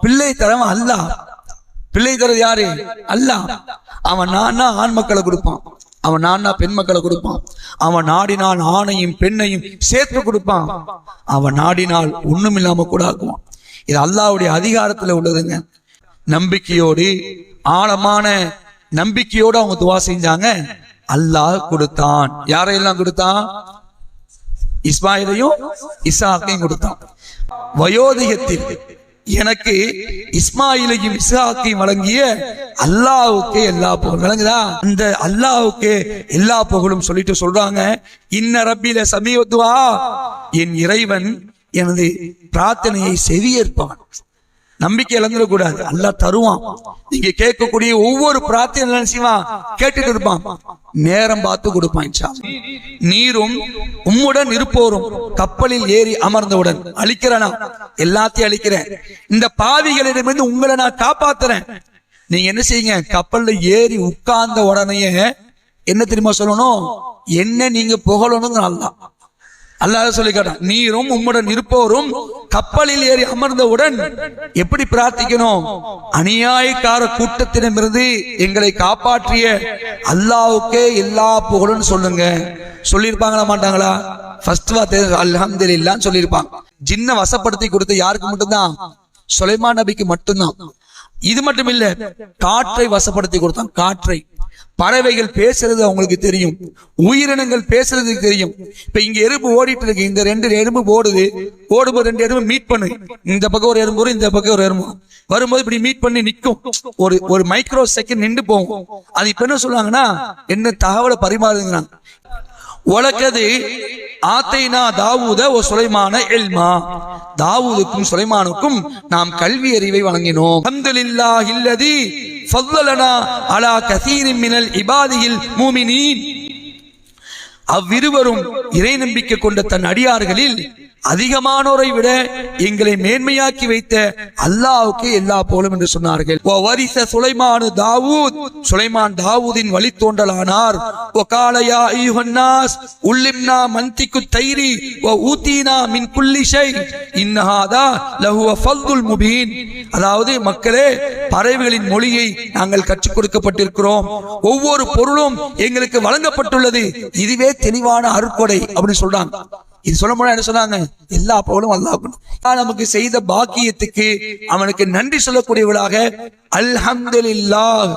பிள்ளை தரவன் அல்லாஹ். பிள்ளை தரது யாரு? அல்லாஹ். அவன் நான்னா ஆண் மக்களை கொடுப்பான், அவன் நான்னா பெண் மக்களை கொடுப்பான், அவன் நாடினால் ஆணையும் பெண்ணையும் சேர்த்து கொடுப்பான், அவன் நாடினால் ஒண்ணும் இல்லாம கூட ஆக்குவான். இது அல்லாஹ்வுடைய அதிகாரத்துல உள்ளதுங்க. நம்பிக்கையோடு, ஆழமான நம்பிக்கையோடு அவங்க துவா செஞ்சாங்க. அல்லாஹ் கொடுத்தான். யாரையெல்லாம் கொடுத்தான்? இஸ்மாயிலையும் இஸ்ஹாக்கையும் கொடுத்தான். வயோதிகத்தில் எனக்கு இஸ்மாயிலையும் இஸ்ஹாக்கையும் வழங்கிய அல்லாஹ்வுக்கு எல்லா புகழும். விளங்குதா? இந்த அல்லாஹ்வுக்கு எல்லா புகழும் சொல்லிட்டு சொல்றாங்க, இன்ன ரப்பில சமீஉ துஆ, என் இறைவன் எனது பிரார்த்தனையை செவியேற்பான். நம்பிக்கை இழந்துடக்கூடாது. அல்லாஹ் தருவான். நீங்க கேட்கக்கூடிய ஒவ்வொரு பிரார்த்தனை செய்வான், கேட்டுட்டு இருப்பான், நேரம் பார்த்து கொடுப்பான். நீரும் உம்முடன் இருப்போரும் கப்பலில் ஏறி அமர்ந்தவுடன் அழிக்கிறேனா, எல்லாத்தையும் அழிக்கிறேன், இந்த பாவிகளிடமிருந்து உங்களை நான் காப்பாத்துறேன். நீங்க என்ன செய்யுங்க, கப்பல்ல ஏறி உட்கார்ந்த உடனே என்ன தெரியுமா சொல்லணும்? என்ன நீங்க புகழணும். அல்லாஹ் சொல்லி கேட்டான், நீரும் உம்முடன் இருப்போரும் கப்பலில் ஏறி அமர்ந்தவுடன் எப்படி பிரார்த்திக்கணும்? அநியாயக்கார கூட்டத்திடமிருந்து எங்களை காப்பாற்றிய அல்லாஹ்வுக்கே எல்லா புகழும் சொல்லுங்க. சொல்லியிருப்பாங்களா மாட்டாங்களா? ஃபர்ஸ்ட் வார்த்தை அல்ஹம்துலில்லாஹ் சொல்லியிருப்பாங்க. ஜின்ன வசப்படுத்தி கொடுத்த யாருக்கு மட்டும்தான்? சுலைமான் நபிக்கு மட்டும்தான். இது மட்டும் இல்ல, காற்றை வசப்படுத்தி கொடுத்தான். காற்றை, பறவைகள் பேசுறது அவங்களுக்கு தெரியும், உயிரினங்கள் பேசுறதுக்கு தெரியும். இப்ப இங்க எறும்பு ஓடிட்டு இருக்கு, இந்த ரெண்டு எறும்பு ஓடுது, ஓடும்போது ரெண்டு எறும்பு மீட் பண்ணு, இந்த பக்கம் ஒரு எறும்பு வரும், இந்த பக்கம் ஒரு எறும்பு வரும்போது இப்படி மீட் பண்ணி நிற்கும். ஒரு மைக்ரோ செகண்ட் நின்று போகும். அது இப்ப என்ன சொல்லுவாங்கன்னா, என்ன தகவலை பரிமாறுங்கிறாங்க. உலகது ஆத்தைனா தாவூத ஓ சுலைமான இல்மா, தாவூதுக்கும் சுலைமானுக்கும் நாம் கல்வி அறிவை வழங்கினோம். அல்ஹம்துலில்லாஹி அல்லதி ஃபضலனா அலா கஸீரின் மினல் இபாதில் மூமினீன். அவ்விருவரும் இறை நம்பிக்கை கொண்ட தன் அடியார்களில் அதிகமானோரை விட எங்களை மேன்மையாக்கி வைத்த அல்லாஹ்வுக்கு எல்லா புகழும் என்று சொன்னார்கள். சுலைமான் தாவூத், சுலைமான் தாவூதின் வழித்தோன்றலானார். வகாலயா அய்யுஹன்னாஸ் உல்லிம்னா மன்திகு தைரி வ ஊதீனா மின் குல்லி ஷை இன்னஹாதா லஹுவ ஃபல்துல் முபீன். அதாவது மக்களே, பறவைகளின் மொழியை நாங்கள் கற்றுக் கொடுக்கப்பட்டிருக்கிறோம், ஒவ்வொரு பொருளும் எங்களுக்கு வழங்கப்பட்டுள்ளது, இதுவே தெளிவான அருட்கொடை அப்படின்னு சொல்றாங்க. இது சொல்ல முடியாது. என்ன சொன்னாங்க? எல்லா புகழும் அல்லாஹ் நமக்கு செய்த பாக்கியத்துக்கு அவனுக்கு நன்றி சொல்லக்கூடியவளாக அல்ஹம்துலில்லாஹ்.